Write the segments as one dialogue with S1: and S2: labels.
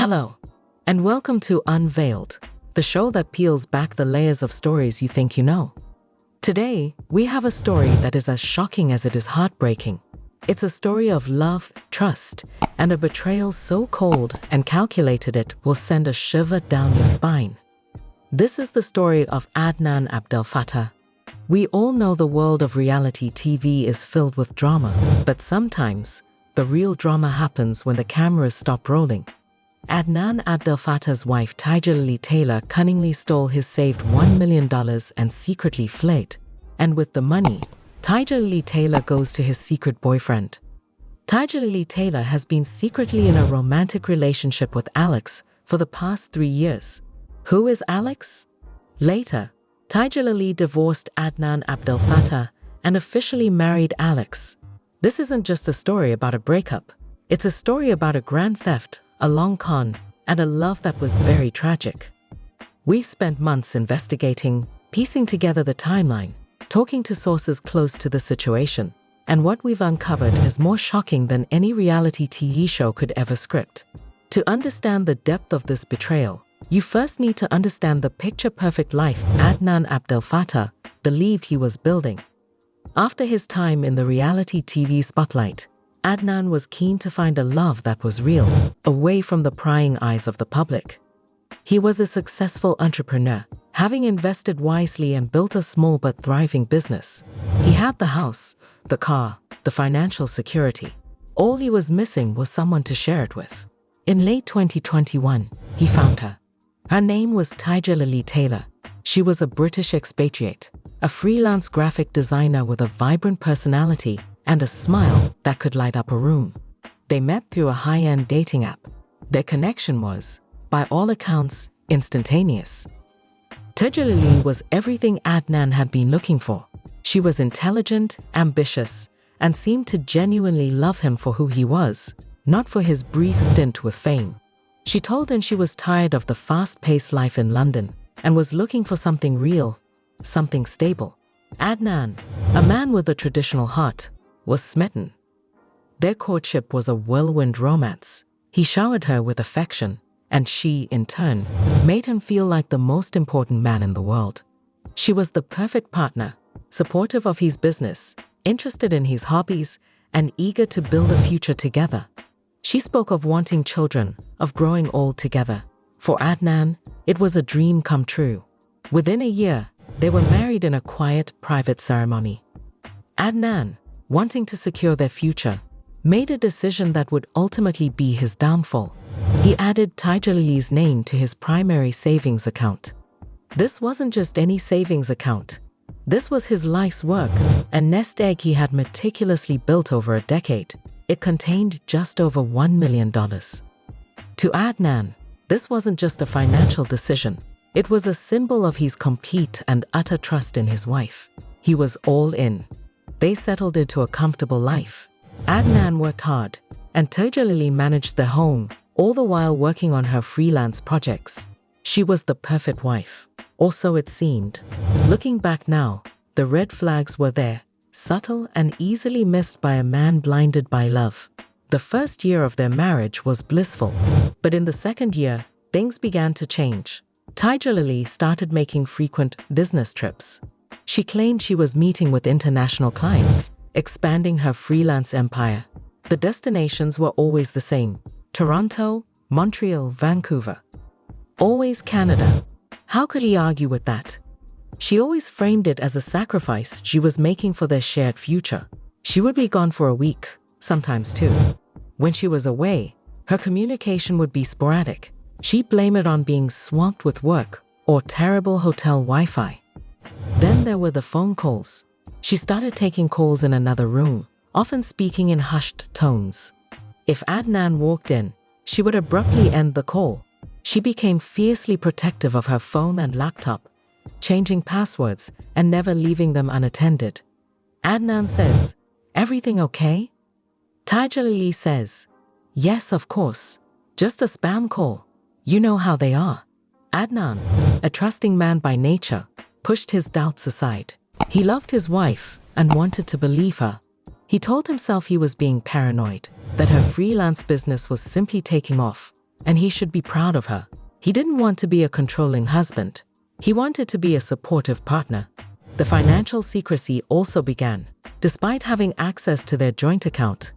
S1: Hello, and welcome to Unveiled, the show that peels back the layers of stories you think you know. Today, we have a story that is as shocking as it is heartbreaking. It's a story of love, trust, and a betrayal so cold and calculated it will send a shiver down your spine. This is the story of Adnan Abdel Fattah. We all know the world of reality TV is filled with drama, but sometimes the real drama happens when the cameras stop rolling. Adnan Abdel Fattah's wife Tigerlily Taylor cunningly stole his saved $1 million and secretly fled. And with the money, Tigerlily Taylor goes to his secret boyfriend. Tigerlily Taylor has been secretly in a romantic relationship with Alex for the past 3 years. Who is Alex? Later, Tigerlily divorced Adnan Abdel Fattah and officially married Alex. This isn't just a story about a breakup. It's a story about a grand theft, a long con, and a love that was very tragic. We've spent months investigating, piecing together the timeline, talking to sources close to the situation, and what we've uncovered is more shocking than any reality TV show could ever script. To understand the depth of this betrayal, you first need to understand the picture-perfect life Adnan Abdel Fattah believed he was building. After his time in the reality TV spotlight, Adnan was keen to find a love that was real, away from the prying eyes of the public. He was a successful entrepreneur, having invested wisely and built a small but thriving business. He had the house, the car, the financial security. All he was missing was someone to share it with. In late 2021, he found her. Her name was Tigerlily Taylor. She was a British expatriate, a freelance graphic designer with a vibrant personality and a smile that could light up a room. They met through a high-end dating app. Their connection was, by all accounts, instantaneous. Tigerlily was everything Adnan had been looking for. She was intelligent, ambitious, and seemed to genuinely love him for who he was, not for his brief stint with fame. She told him she was tired of the fast-paced life in London and was looking for something real, something stable. Adnan, a man with a traditional heart, was smitten. Their courtship was a whirlwind romance. He showered her with affection, and she, in turn, made him feel like the most important man in the world. She was the perfect partner, supportive of his business, interested in his hobbies, and eager to build a future together. She spoke of wanting children, of growing old together. For Adnan, it was a dream come true. Within a year, they were married in a quiet, private ceremony. Adnan, wanting to secure their future, made a decision that would ultimately be his downfall. He added Tigerlily's name to his primary savings account. This wasn't just any savings account. This was his life's work, a nest egg he had meticulously built over a decade. It contained just over $1 million. To Adnan, this wasn't just a financial decision. It was a symbol of his complete and utter trust in his wife. He was all in. They settled into a comfortable life. Adnan worked hard, and Tigerlily managed their home, all the while working on her freelance projects. She was the perfect wife, or so it seemed. Looking back now, the red flags were there, subtle and easily missed by a man blinded by love. The first year of their marriage was blissful, but in the second year, things began to change. Tigerlily started making frequent business trips. She claimed she was meeting with international clients, expanding her freelance empire. The destinations were always the same: Toronto, Montreal, Vancouver. Always Canada. How could he argue with that? She always framed it as a sacrifice she was making for their shared future. She would be gone for a week, sometimes 2. When she was away, her communication would be sporadic. She'd blame it on being swamped with work or terrible hotel Wi-Fi. Then there were the phone calls. She started taking calls in another room, often speaking in hushed tones. If Adnan walked in, she would abruptly end the call. She became fiercely protective of her phone and laptop, changing passwords and never leaving them unattended. Adnan says, "Everything okay?" Tigerlily says, "Yes, of course. Just a spam call. You know how they are." Adnan, a trusting man by nature, pushed his doubts aside. He loved his wife and wanted to believe her. He told himself he was being paranoid, that her freelance business was simply taking off, and he should be proud of her. He didn't want to be a controlling husband. He wanted to be a supportive partner. The financial secrecy also began. Despite having access to their joint account,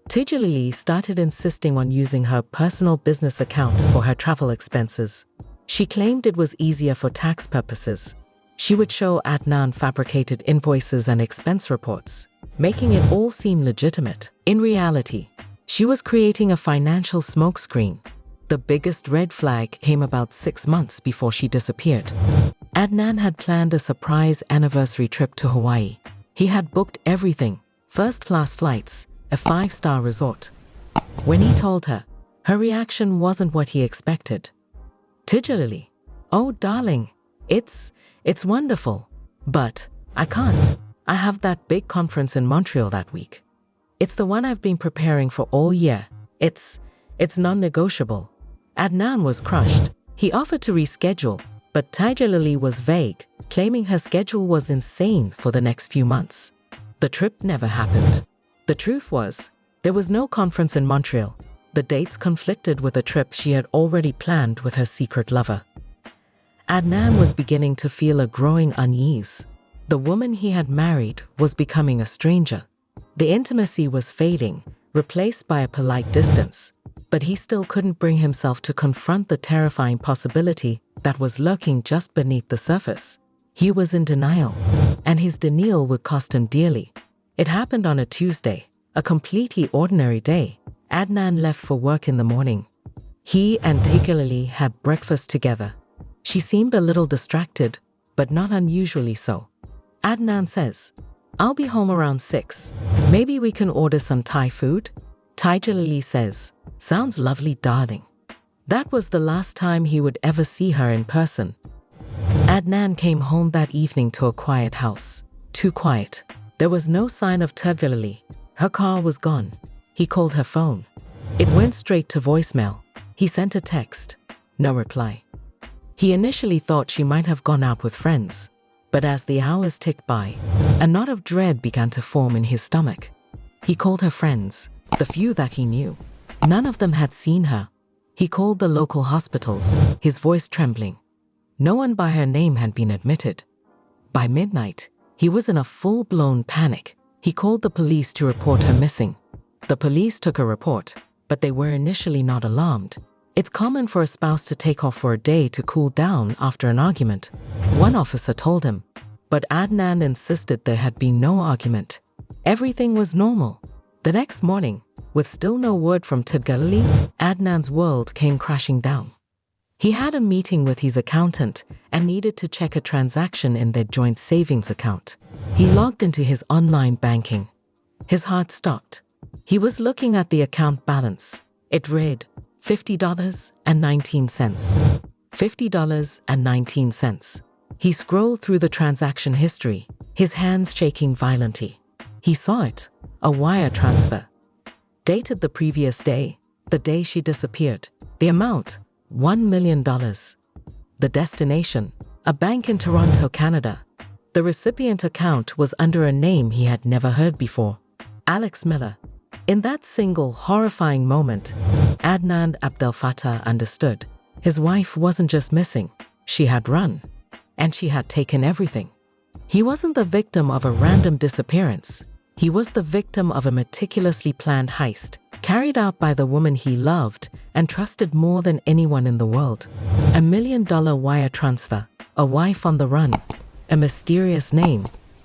S1: Tigerlily started insisting on using her personal business account for her travel expenses. She claimed it was easier for tax purposes. She would show Adnan fabricated invoices and expense reports, making it all seem legitimate. In reality, she was creating a financial smokescreen. The biggest red flag came about 6 months before she disappeared. Adnan had planned a surprise anniversary trip to Hawaii. He had booked everything, first-class flights, a 5-star resort. When he told her, her reaction wasn't what he expected. Tigerlily, "Oh, darling, it's wonderful, but I can't. I have that big conference in Montreal that week. It's the one I've been preparing for all year. It's non-negotiable." Adnan was crushed. He offered to reschedule, but Tigerlily was vague, claiming her schedule was insane for the next few months. The trip never happened. The truth was, there was no conference in Montreal. The dates conflicted with a trip she had already planned with her secret lover. Adnan was beginning to feel a growing unease. The woman he had married was becoming a stranger. The intimacy was fading, replaced by a polite distance. But he still couldn't bring himself to confront the terrifying possibility that was lurking just beneath the surface. He was in denial, and his denial would cost him dearly. It happened on a Tuesday, a completely ordinary day. Adnan left for work in the morning. He and Tigerlily had breakfast together. She seemed a little distracted, but not unusually so. Adnan says, "I'll be home around 6. Maybe we can order some Thai food?" Tigerlily says, "Sounds lovely, darling." That was the last time he would ever see her in person. Adnan came home that evening to a quiet house. Too quiet. There was no sign of Tigerlily. Her car was gone. He called her phone. It went straight to voicemail. He sent a text. No reply. He initially thought she might have gone out with friends, but as the hours ticked by, a knot of dread began to form in his stomach. He called her friends, the few that he knew. None of them had seen her. He called the local hospitals, his voice trembling. No one by her name had been admitted. By midnight, he was in a full-blown panic. He called the police to report her missing. The police took a report, but they were initially not alarmed. It's common for a spouse to take off for a day to cool down after an argument, one officer told him. But Adnan insisted there had been no argument. Everything was normal. The next morning, with still no word from Tigerlily, Adnan's world came crashing down. He had a meeting with his accountant and needed to check a transaction in their joint savings account. He logged into his online banking. His heart stopped. He was looking at the account balance. It read $50.19. $50.19. He scrolled through the transaction history, his hands shaking violently. He saw it, a wire transfer. Dated the previous day, the day she disappeared. The amount, $1 million. The destination, a bank in Toronto, Canada. The recipient account was under a name he had never heard before, Alex Miller. In that single horrifying moment, Adnan Abdel Fattah understood. His wife wasn't just missing, she had run. And she had taken everything. He wasn't the victim of a random disappearance. He was the victim of a meticulously planned heist, carried out by the woman he loved and trusted more than anyone in the world. $1 million wire transfer, a wife on the run, a mysterious name,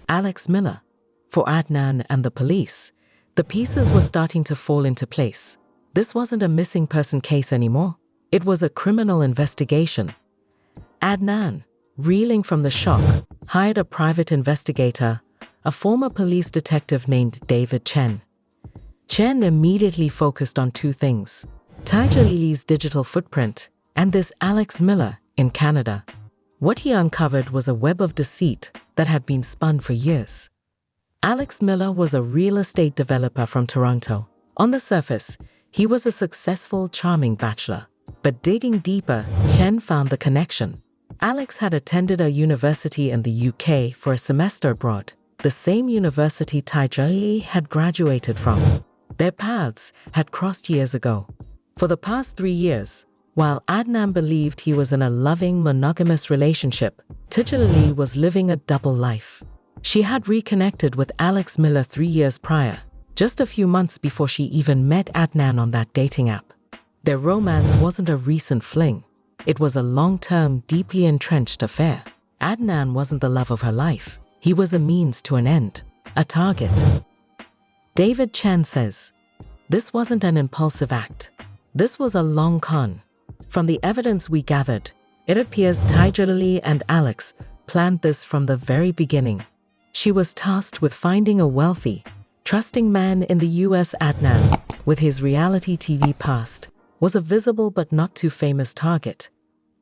S1: Alex Miller. For Adnan and the police, the pieces were starting to fall into place. This wasn't a missing person case anymore. It was a criminal investigation. Adnan, reeling from the shock, hired a private investigator, a former police detective named David Chen. Chen immediately focused on 2 things: Tigerlily's digital footprint and this Alex Miller in Canada. What he uncovered was a web of deceit that had been spun for years. Alex Miller was a real estate developer from Toronto. On the surface, he was a successful, charming bachelor. But digging deeper, Chen found the connection. Alex had attended a university in the UK for a semester abroad, the same university Tigerlily had graduated from. Their paths had crossed years ago. For the past 3 years, while Adnan believed he was in a loving, monogamous relationship, Tigerlily was living a double life. She had reconnected with Alex Miller 3 years prior, just a few months before she even met Adnan on that dating app. Their romance wasn't a recent fling. It was a long-term, deeply entrenched affair. Adnan wasn't the love of her life. He was a means to an end, a target. David Chen says, "This wasn't an impulsive act. This was a long con. From the evidence we gathered, it appears Tigerlily and Alex planned this from the very beginning. She was tasked with finding a wealthy, trusting man in the US. Adnan, with his reality TV past, was a visible but not too famous target.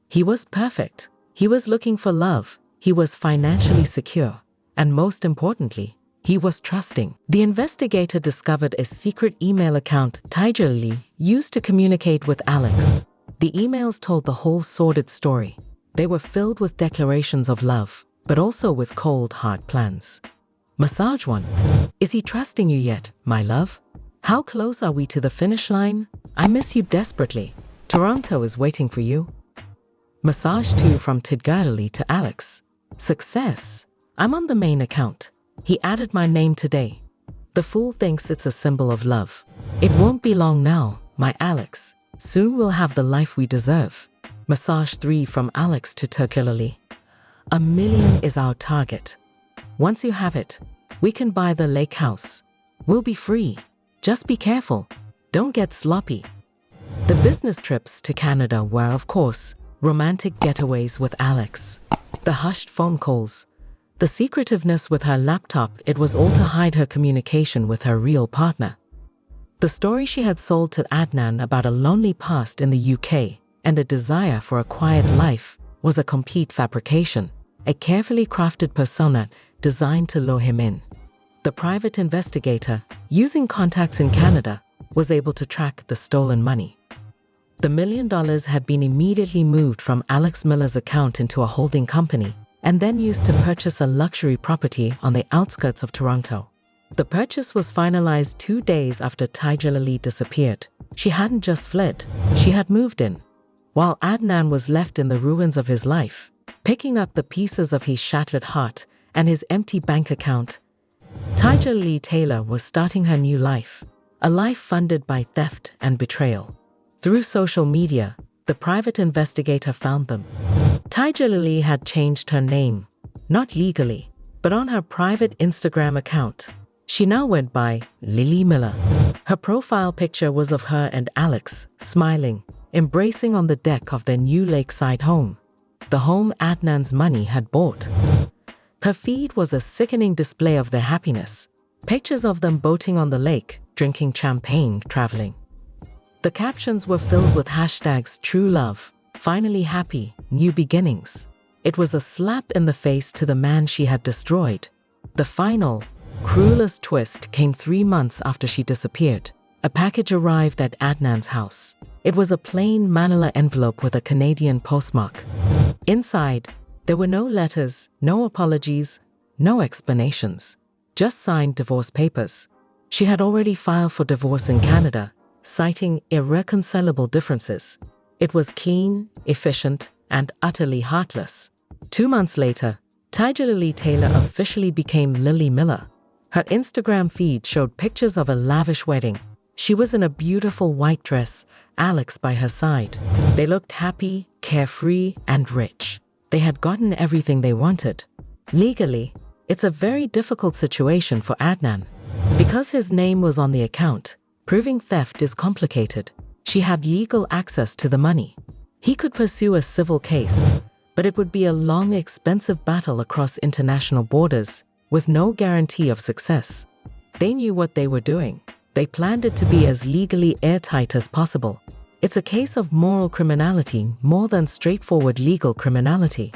S1: He was perfect. He was looking for love. He was financially secure. And most importantly, he was trusting." The investigator discovered a secret email account Tigerlily used to communicate with Alex. The emails told the whole sordid story. They were filled with declarations of love, but also with cold, hard plans. Massage 1. Is he trusting you yet, my love? How close are we to the finish line? I miss you desperately. Toronto is waiting for you. Massage 2 from Tigerlily to Alex. Success. I'm on the main account. He added my name today. The fool thinks it's a symbol of love. It won't be long now, my Alex. Soon we'll have the life we deserve. Massage 3 from Alex to Tigerlily. $1 million is our target. Once you have it, we can buy the lake house. We'll be free. Just be careful. Don't get sloppy. The business trips to Canada were, of course, romantic getaways with Alex. The hushed phone calls, the secretiveness with her laptop, it was all to hide her communication with her real partner. The story she had sold to Adnan about a lonely past in the UK and a desire for a quiet life was a complete fabrication, a carefully crafted persona designed to lure him in. The private investigator, using contacts in Canada, was able to track the stolen money. The $1 million had been immediately moved from Alex Miller's account into a holding company and then used to purchase a luxury property on the outskirts of Toronto. The purchase was finalized 2 days after Tigerlily disappeared. She hadn't just fled, she had moved in. While Adnan was left in the ruins of his life, picking up the pieces of his shattered heart and his empty bank account, Tigerlily Taylor was starting her new life, a life funded by theft and betrayal. Through social media, the private investigator found them. Tigerlily had changed her name, not legally, but on her private Instagram account. She now went by Lily Miller. Her profile picture was of her and Alex, smiling, embracing on the deck of their new lakeside home, the home Adnan's money had bought. Her feed was a sickening display of their happiness, pictures of them boating on the lake, drinking champagne, traveling. The captions were filled with hashtags true love, finally happy, new beginnings. It was a slap in the face to the man she had destroyed. The final, cruelest twist came 3 months after she disappeared. A package arrived at Adnan's house. It was a plain manila envelope with a Canadian postmark. Inside, there were no letters, no apologies, no explanations, just signed divorce papers. She had already filed for divorce in Canada, citing irreconcilable differences. It was clean, efficient, and utterly heartless. 2 months later, Tigerlily Taylor officially became Lily Miller. Her Instagram feed showed pictures of a lavish wedding. She was in a beautiful white dress, Alex by her side. They looked happy, carefree, and rich. They had gotten everything they wanted. Legally, it's a very difficult situation for Adnan. Because his name was on the account, proving theft is complicated. She had legal access to the money. He could pursue a civil case, but it would be a long, expensive battle across international borders, with no guarantee of success. They knew what they were doing. They planned it to be as legally airtight as possible. It's a case of moral criminality more than straightforward legal criminality.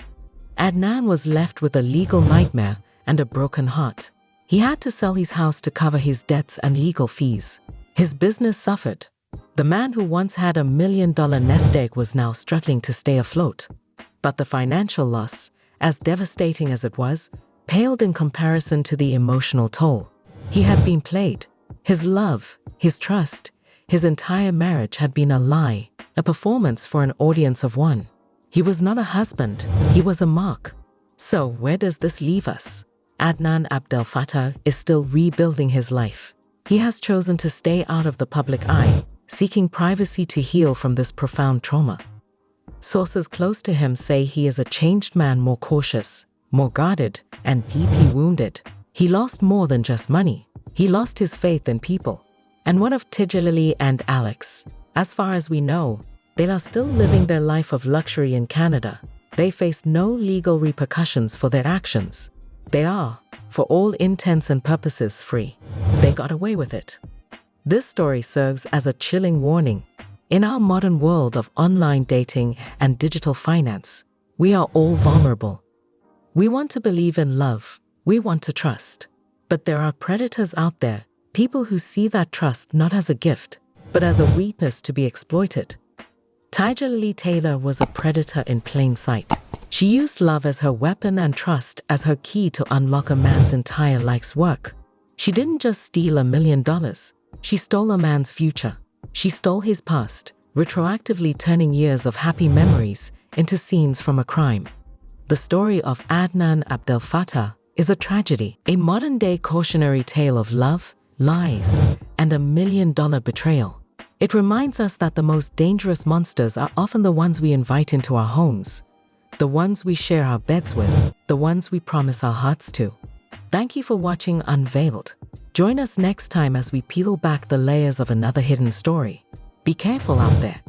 S1: Adnan was left with a legal nightmare and a broken heart. He had to sell his house to cover his debts and legal fees. His business suffered. The man who once had $1 million nest egg was now struggling to stay afloat. But the financial loss, as devastating as it was, paled in comparison to the emotional toll. He had been played. His love, his trust, His entire marriage had been a lie, a performance for an audience of one. He was not a husband, he was a mark. So where does this leave us? Adnan Abdel Fattah is still rebuilding his life. He has chosen to stay out of the public eye, seeking privacy to heal from this profound trauma. Sources close to him say he is a changed man, more cautious, more guarded, and deeply wounded. He lost more than just money. He lost his faith in people. And what of Tigerlily and Alex? As far as we know, they are still living their life of luxury in Canada. They face no legal repercussions for their actions. They are, for all intents and purposes, free. They got away with it. This story serves as a chilling warning. In our modern world of online dating and digital finance, we are all vulnerable. We want to believe in love. We want to trust. But there are predators out there, people who see that trust not as a gift, but as a weakness to be exploited. Tigerlily Taylor was a predator in plain sight. She used love as her weapon and trust as her key to unlock a man's entire life's work. She didn't just steal $1 million. She stole a man's future. She stole his past, retroactively turning years of happy memories into scenes from a crime. The story of Adnan Abdel Fattah is a tragedy, a modern-day cautionary tale of love, lies, and $1 million betrayal. It reminds us that the most dangerous monsters are often the ones we invite into our homes, the ones we share our beds with, the ones we promise our hearts to. Thank you for watching Unveiled. Join us next time as we peel back the layers of another hidden story. Be careful out there,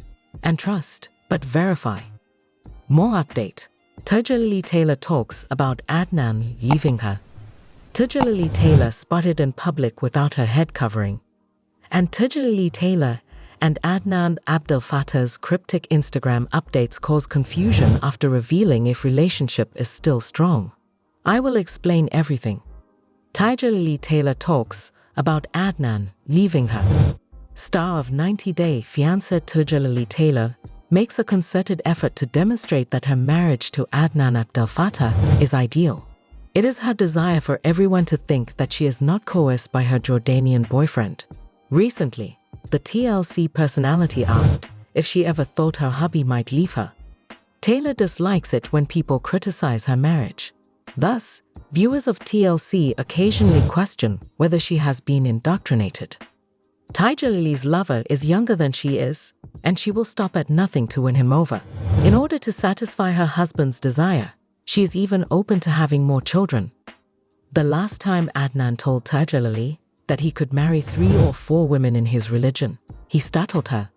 S1: and trust, but verify. More update. Tigerlily Taylor talks about Adnan leaving her. Tigerlily Taylor spotted in public without her head covering. And Tigerlily Taylor and Adnan Abdel Fattah's cryptic Instagram updates cause confusion after revealing if relationship is still strong. I will explain everything. Tigerlily Taylor talks about Adnan leaving her. Star of 90 Day Fiance Tigerlily Taylor makes a concerted effort to demonstrate that her marriage to Adnan Abdel Fattah is ideal. It is her desire for everyone to think that she is not coerced by her Jordanian boyfriend. Recently, the TLC personality asked if she ever thought her hubby might leave her. Taylor dislikes it when people criticize her marriage. Thus, viewers of TLC occasionally question whether she has been indoctrinated. Tigerlily's lover is younger than she is, and she will stop at nothing to win him over. In order to satisfy her husband's desire, she is even open to having more children. The last time Adnan told Tigerlily that he could marry 3 or 4 women in his religion, he startled her.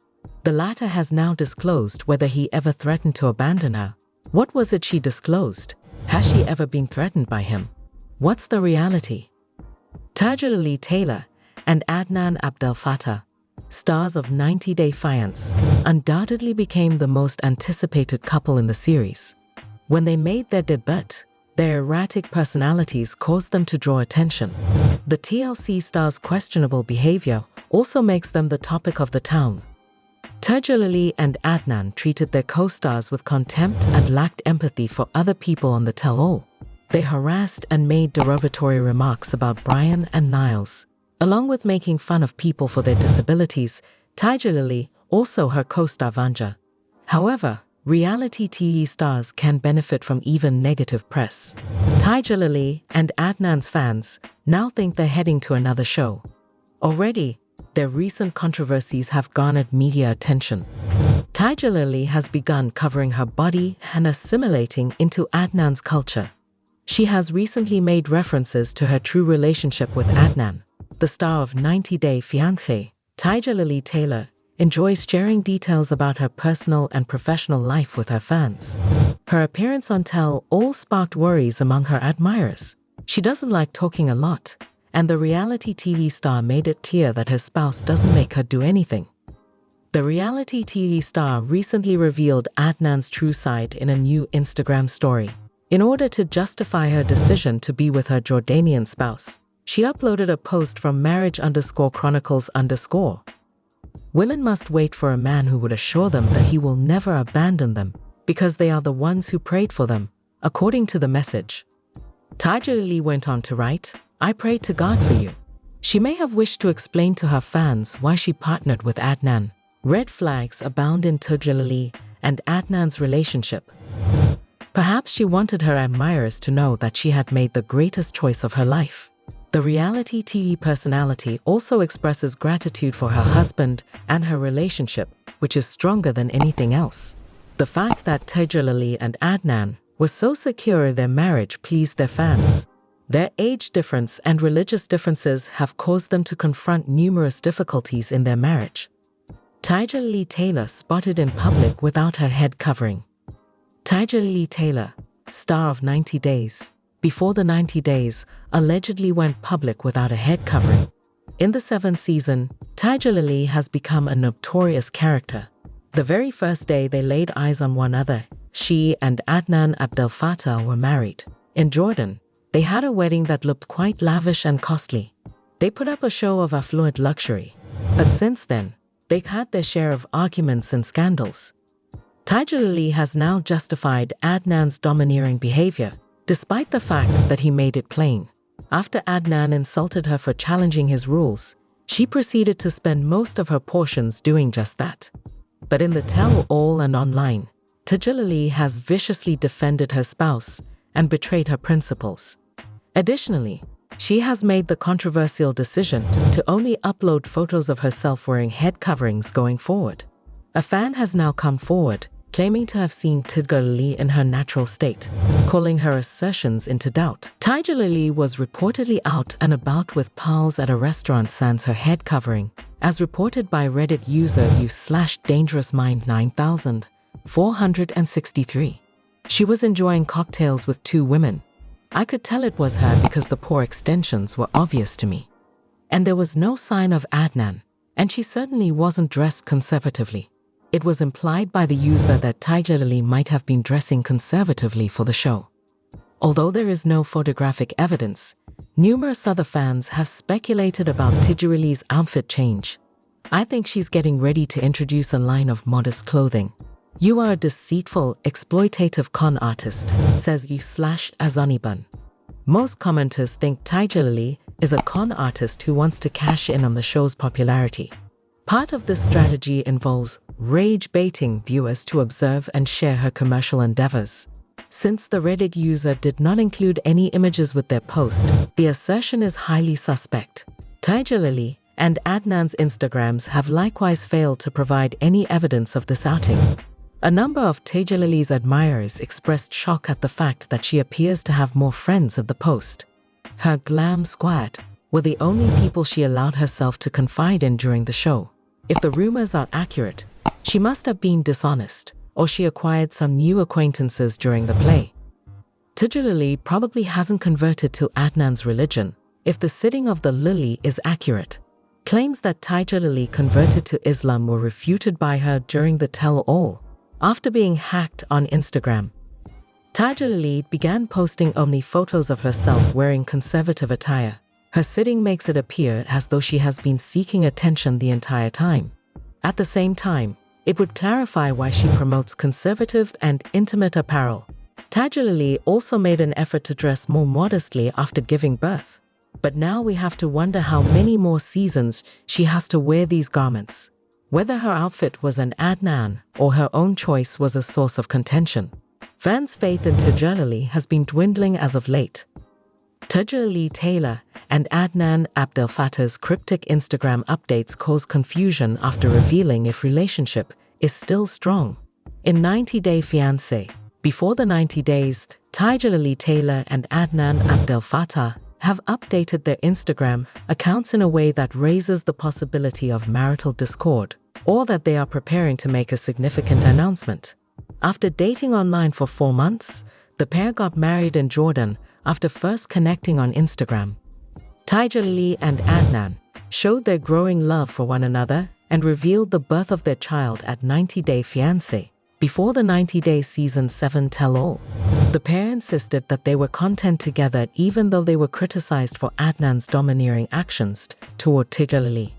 S1: The latter has now disclosed whether he ever threatened to abandon her. What was it she disclosed? Has she ever been threatened by him? What's the reality? Tigerlily Taylor and Adnan Abdel Fattah, stars of 90 Day Fiance, undoubtedly became the most anticipated couple in the series. When they made their debut, their erratic personalities caused them to draw attention. The TLC stars' questionable behavior also makes them the topic of the town. Tigerlily and Adnan treated their co-stars with contempt and lacked empathy for other people on the tell-all. They harassed and made derogatory remarks about Brian and Niles. Along with making fun of people for their disabilities, Tigerlily, also her co-star Vanja. However, reality TV stars can benefit from even negative press. Tigerlily and Adnan's fans now think they're heading to another show. Already, their recent controversies have garnered media attention. Tigerlily has begun covering her body and assimilating into Adnan's culture. She has recently made references to her true relationship with Adnan. The star of 90 Day Fiance, Tigerlily Taylor, enjoys sharing details about her personal and professional life with her fans. Her appearance on tell-all sparked worries among her admirers. She doesn't like talking a lot, and the reality TV star made it clear that her spouse doesn't make her do anything. The reality TV star recently revealed Adnan's true side in a new Instagram story. In order to justify her decision to be with her Jordanian spouse, she uploaded a post from marriage_chronicles_. Women must wait for a man who would assure them that he will never abandon them because they are the ones who prayed for them, according to the message. Tigerlily went on to write, "I prayed to God for you. She may have wished to explain to her fans why she partnered with Adnan. Red flags abound in Tigerlily and Adnan's relationship. Perhaps she wanted her admirers to know that she had made the greatest choice of her life. The reality TV personality also expresses gratitude for her husband and her relationship, which is stronger than anything else. The fact that Tigerlily and Adnan were so secure in their marriage pleased their fans. Their age difference and religious differences have caused them to confront numerous difficulties in their marriage. Tigerlily Taylor spotted in public without her head covering. Tigerlily Taylor, star of 90 Days, before the 90 days, allegedly went public without a head covering. In the 7th season, Tigerlily has become a notorious character. The very first day they laid eyes on one another, she and Adnan Abdel Fattah were married. In Jordan, they had a wedding that looked quite lavish and costly. They put up a show of affluent luxury. But since then, they've had their share of arguments and scandals. Tigerlily has now justified Adnan's domineering behavior, despite the fact that he made it plain. After Adnan insulted her for challenging his rules, she proceeded to spend most of her portions doing just that. But in the tell-all and online, Tigerlily has viciously defended her spouse and betrayed her principles. Additionally, she has made the controversial decision to only upload photos of herself wearing head coverings going forward. A fan has now come forward, claiming to have seen Tigerlily in her natural state, calling her assertions into doubt. Tigerlily was reportedly out and about with pals at a restaurant sans her head covering, as reported by Reddit user u/dangerousmind9463. She was enjoying cocktails with 2 women. I could tell it was her because the poor extensions were obvious to me. And there was no sign of Adnan, and she certainly wasn't dressed conservatively. It was implied by the user that Tigerlily might have been dressing conservatively for the show. Although there is no photographic evidence, numerous other fans have speculated about Tigerlily's outfit change. I think she's getting ready to introduce a line of modest clothing. "You are a deceitful, exploitative con artist," says u/Azanibun. Most commenters think Tigerlily is a con artist who wants to cash in on the show's popularity. Part of this strategy involves rage-baiting viewers to observe and share her commercial endeavors. Since the Reddit user did not include any images with their post, the assertion is highly suspect. Tigerlily and Adnan's Instagrams have likewise failed to provide any evidence of this outing. A number of Tigerlily's admirers expressed shock at the fact that she appears to have more friends at the post. Her glam squad were the only people she allowed herself to confide in during the show. If the rumors are accurate, she must have been dishonest, or she acquired some new acquaintances during the play. Tigerlily probably hasn't converted to Adnan's religion, if the sitting of the lily is accurate. Claims that Tigerlily converted to Islam were refuted by her during the tell-all. After being hacked on Instagram, Tigerlily began posting only photos of herself wearing conservative attire. Her sitting makes it appear as though she has been seeking attention the entire time. At the same time, it would clarify why she promotes conservative and intimate apparel. Tigerlily also made an effort to dress more modestly after giving birth. But now we have to wonder how many more seasons she has to wear these garments. Whether her outfit was an Adnan or her own choice was a source of contention. Fans' faith in Tigerlily has been dwindling as of late. Tigerlily Taylor and Adnan Abdel Fattah's cryptic Instagram updates cause confusion after revealing if relationship is still strong. In 90 Day Fiancé, before the 90 days, Tigerlily Taylor and Adnan Abdel Fattah have updated their Instagram accounts in a way that raises the possibility of marital discord, or that they are preparing to make a significant announcement. After dating online for 4 months, the pair got married in Jordan after first connecting on Instagram. Tigerlily and Adnan showed their growing love for one another and revealed the birth of their child at 90 Day Fiancé, before the 90 Day Season 7 tell-all. The pair insisted that they were content together even though they were criticized for Adnan's domineering actions toward Tigerlily.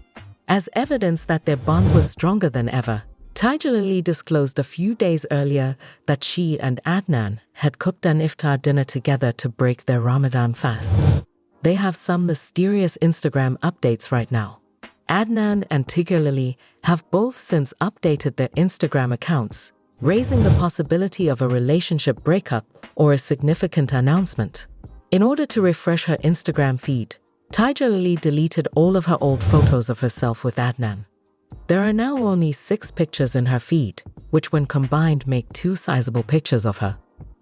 S1: As evidence that their bond was stronger than ever, Tigerlily disclosed a few days earlier that she and Adnan had cooked an iftar dinner together to break their Ramadan fasts. they have some mysterious Instagram updates right now. Adnan and Tigerlily have both since updated their Instagram accounts, raising the possibility of a relationship breakup or a significant announcement. In order to refresh her Instagram feed, Tigerlily deleted all of her old photos of herself with Adnan. There are now only 6 pictures in her feed, which when combined make 2 sizable pictures of her.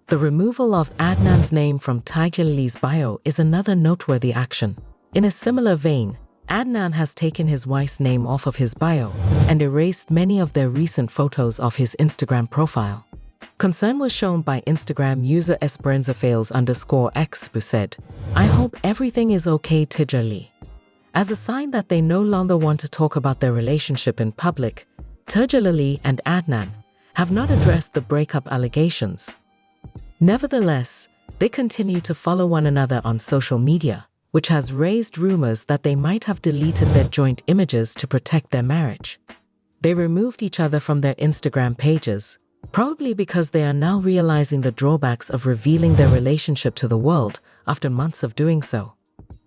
S1: The removal of Adnan's name from Tigerlily's bio is another noteworthy action. In a similar vein, Adnan has taken his wife's name off of his bio and erased many of their recent photos off his Instagram profile. Concern was shown by Instagram user Esperanza_Fails_X, who said, "I hope everything is okay, Tigerlily." As a sign that they no longer want to talk about their relationship in public, Tigerlily and Adnan have not addressed the breakup allegations. Nevertheless, they continue to follow one another on social media, which has raised rumors that they might have deleted their joint images to protect their marriage. They removed each other from their Instagram pages, probably because they are now realizing the drawbacks of revealing their relationship to the world after months of doing so.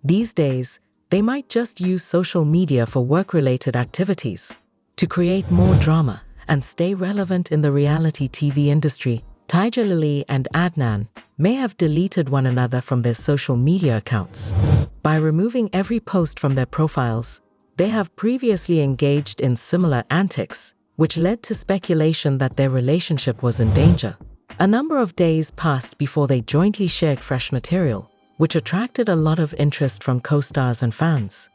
S1: These days, they might just use social media for work-related activities. To create more drama and stay relevant in the reality TV industry, Tigerlily and Adnan may have deleted one another from their social media accounts. By removing every post from their profiles, they have previously engaged in similar antics, which led to speculation that their relationship was in danger. A number of days passed before they jointly shared fresh material, which attracted a lot of interest from co-stars and fans.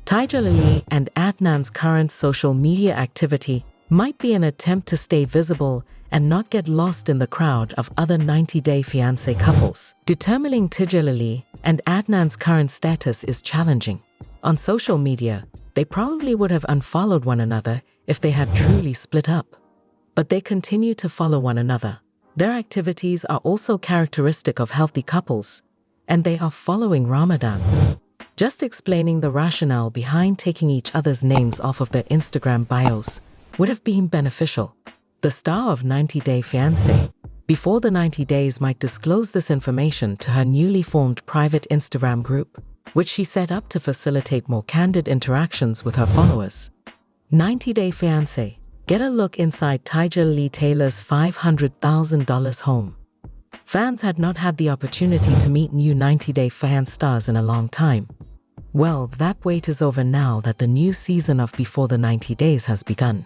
S1: Tigerlily and Adnan's current social media activity might be an attempt to stay visible and not get lost in the crowd of other 90-day fiancé couples. Determining Tigerlily and Adnan's current status is challenging. On social media, they probably would have unfollowed one another if they had truly split up. But they continue to follow one another. Their activities are also characteristic of healthy couples, and they are following Ramadan. Just explaining the rationale behind taking each other's names off of their Instagram bios would have been beneficial. The star of 90-Day Fiancé, before the 90 days, might disclose this information to her newly formed private Instagram group, which she set up to facilitate more candid interactions with her followers. 90-Day Fiancé, get a look inside Tigerlily Taylor's $500,000 home. Fans had not had the opportunity to meet new 90-Day Fiancé stars in a long time. Well, that wait is over now that the new season of Before the 90 Days has begun.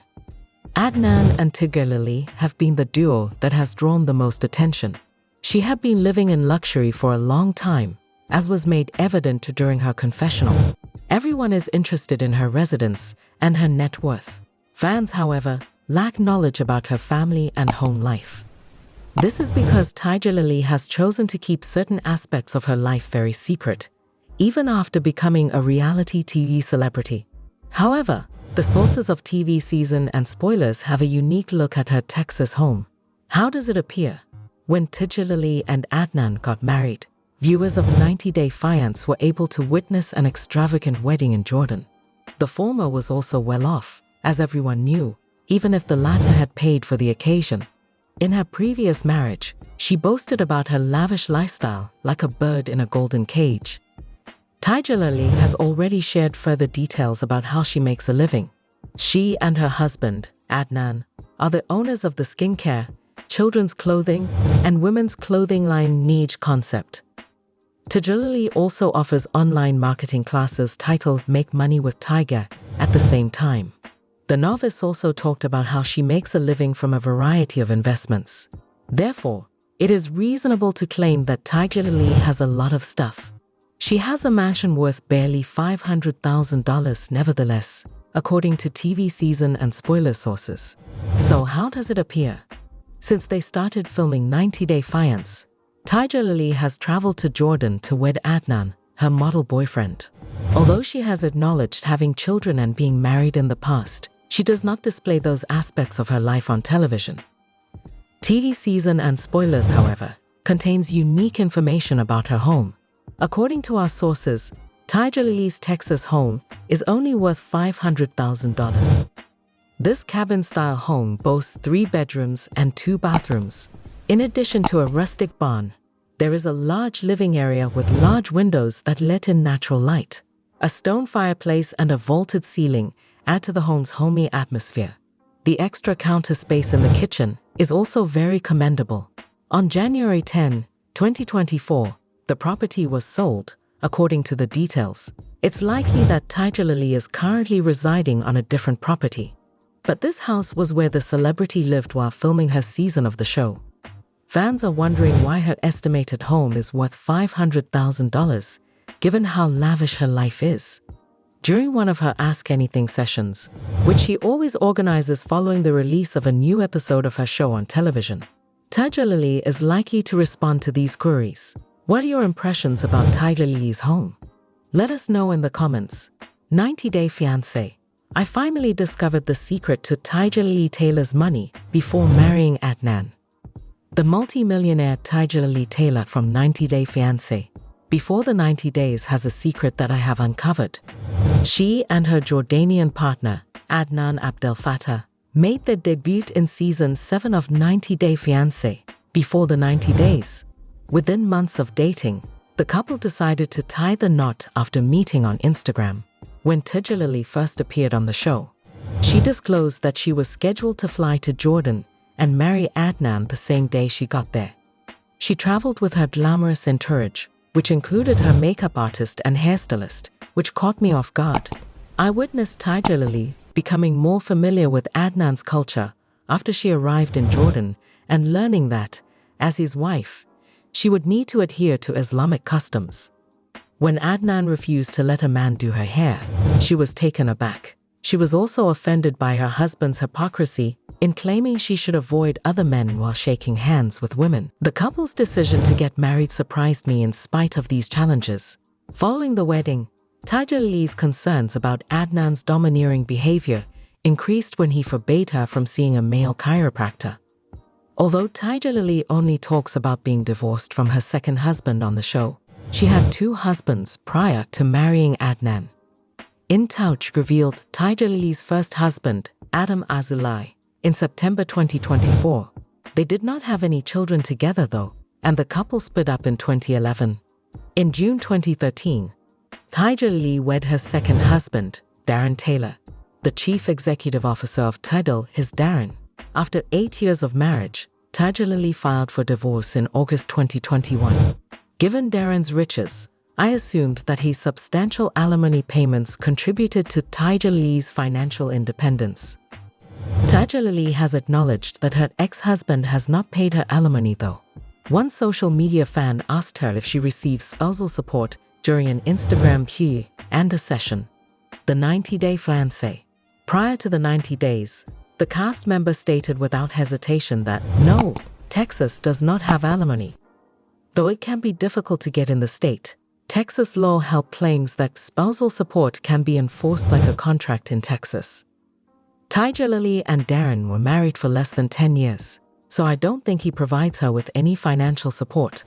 S1: Adnan and Tigerlily have been the duo that has drawn the most attention. She had been living in luxury for a long time, as was made evident during her confessional. Everyone is interested in her residence and her net worth. Fans, however, lack knowledge about her family and home life. This is because Tigerlily has chosen to keep certain aspects of her life very secret, even after becoming a reality TV celebrity. However, the sources of TV season and spoilers have a unique look at her Texas home. How does it appear? When Tigerlily and Adnan got married, viewers of 90-Day Fiancé were able to witness an extravagant wedding in Jordan. The former was also well off, as everyone knew, even if the latter had paid for the occasion. In her previous marriage, she boasted about her lavish lifestyle like a bird in a golden cage. Tigerlily has already shared further details about how she makes a living. She and her husband, Adnan, are the owners of the skincare, children's clothing, and women's clothing line Niche Concept. Tigerlily also offers online marketing classes titled Make Money with Tiger at the same time. The novice also talked about how she makes a living from a variety of investments. Therefore, it is reasonable to claim that Tigerlily has a lot of stuff. She has a mansion worth barely $500,000 nevertheless, according to TV season and spoiler sources. So how does it appear? Since they started filming 90-Day Fiancé, Tigerlily has traveled to Jordan to wed Adnan, her model boyfriend. Although she has acknowledged having children and being married in the past, she does not display those aspects of her life on television. TV season and spoilers, however, contains unique information about her home. According to our sources, Tigerlily's Texas home is only worth $500,000. This cabin-style home boasts 3 bedrooms and 2 bathrooms, in addition to a rustic barn, There is a large living area with large windows that let in natural light. A stone fireplace and a vaulted ceiling add to the home's homey atmosphere. The extra counter space in the kitchen is also very commendable. On January 10, 2024, the property was sold. According to the details, it's likely that Tigerlily is currently residing on a different property. But this house was where the celebrity lived while filming her season of the show. Fans are wondering why her estimated home is worth $500,000, given how lavish her life is. During one of her Ask Anything sessions, which she always organizes following the release of a new episode of her show on television, Tigerlily is likely to respond to these queries. What are your impressions about Tigerlily's home? Let us know in the comments. 90-Day Fiancé. I finally discovered the secret to Tigerlily Taylor's money before marrying Adnan. The multi-millionaire Tigerlily Taylor from 90-Day Fiancé Before the 90 Days has a secret that I have uncovered. She and her Jordanian partner, Adnan Abdel Fattah, made their debut in season 7 of 90-Day Fiancé Before the 90 Days. Within months of dating, the couple decided to tie the knot after meeting on Instagram. When Tigerlily first appeared on the show, she disclosed that she was scheduled to fly to Jordan and marry Adnan the same day she got there. She traveled with her glamorous entourage, which included her makeup artist and hairstylist, which caught me off guard. I witnessed Tigerlily becoming more familiar with Adnan's culture after she arrived in Jordan and learning that, as his wife, she would need to adhere to Islamic customs. When Adnan refused to let a man do her hair, she was taken aback. She was also offended by her husband's hypocrisy in claiming she should avoid other men while shaking hands with women. The couple's decision to get married surprised me in spite of these challenges. Following the wedding, Tigerlily's concerns about Adnan's domineering behavior increased when he forbade her from seeing a male chiropractor. Although Tigerlily only talks about being divorced from her second husband on the show, she had 2 husbands prior to marrying Adnan. In Touch revealed Tigerlily's first husband, Adam Azulai, in September 2024. They did not have any children together though, and the couple split up in 2011. In June 2013, Tigerlily wed her second husband, Darren Taylor. The chief executive officer of Tidal is Darren. After 8 years of marriage, Tigerlily filed for divorce in August 2021. Given Darren's riches, I assumed that his substantial alimony payments contributed to Tigerlily's financial independence. Tigerlily has acknowledged that her ex-husband has not paid her alimony though. One social media fan asked her if she receives spousal support during an Instagram Q&A session. The 90-Day Fiancé. Prior to the 90 days, the cast member stated without hesitation that, no, Texas does not have alimony. Though it can be difficult to get in the state, Texas law help claims that spousal support can be enforced like a contract in Texas. Tigerlily and Darren were married for less than 10 years, so I don't think he provides her with any financial support.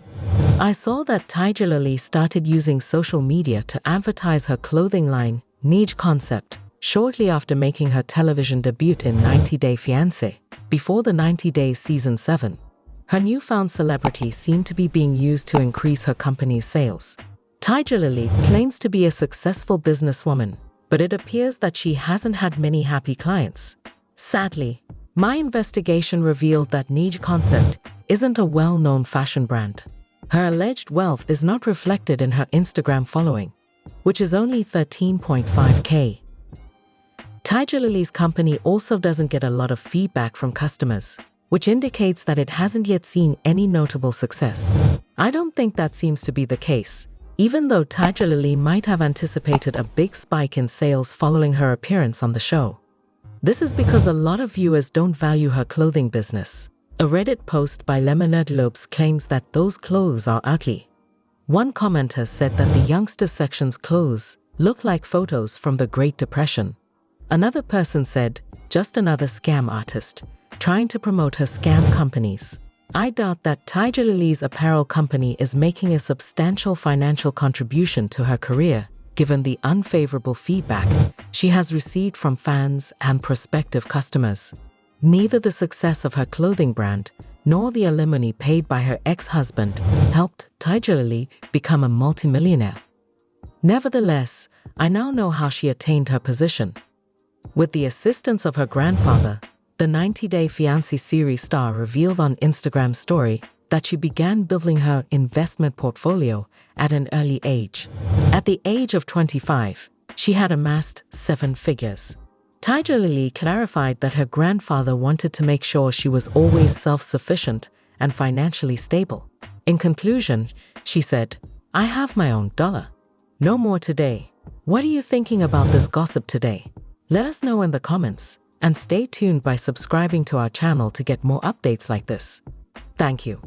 S1: I saw that Tigerlily started using social media to advertise her clothing line, Niche Concept, shortly after making her television debut in 90-Day Fiancé Before the 90 Days Season 7. Her newfound celebrity seemed to be being used to increase her company's sales. Tigerlily claims to be a successful businesswoman, but it appears that she hasn't had many happy clients. Sadly, my investigation revealed that Niche Concept isn't a well-known fashion brand. Her alleged wealth is not reflected in her Instagram following, which is only 13.5K. Tigerlily's company also doesn't get a lot of feedback from customers, which indicates that it hasn't yet seen any notable success. I don't think that seems to be the case, even though Tigerlily might have anticipated a big spike in sales following her appearance on the show. This is because a lot of viewers don't value her clothing business. A Reddit post by Lemonade Lopes claims that those clothes are ugly. One commenter said that the youngster section's clothes look like photos from the Great Depression. Another person said, just another scam artist, trying to promote her scam companies. I doubt that Tigerlily's apparel company is making a substantial financial contribution to her career, given the unfavorable feedback she has received from fans and prospective customers. Neither the success of her clothing brand nor the alimony paid by her ex-husband helped Tigerlily become a multimillionaire. Nevertheless, I now know how she attained her position. With the assistance of her grandfather, the 90-Day Fiancé series star revealed on Instagram story that she began building her investment portfolio at an early age. At the age of 25, she had amassed 7 figures. Tigerlily clarified that her grandfather wanted to make sure she was always self-sufficient and financially stable. In conclusion, she said, "I have my own dollar. No more today." What are you thinking about this gossip today? Let us know in the comments, and stay tuned by subscribing to our channel to get more updates like this. Thank you.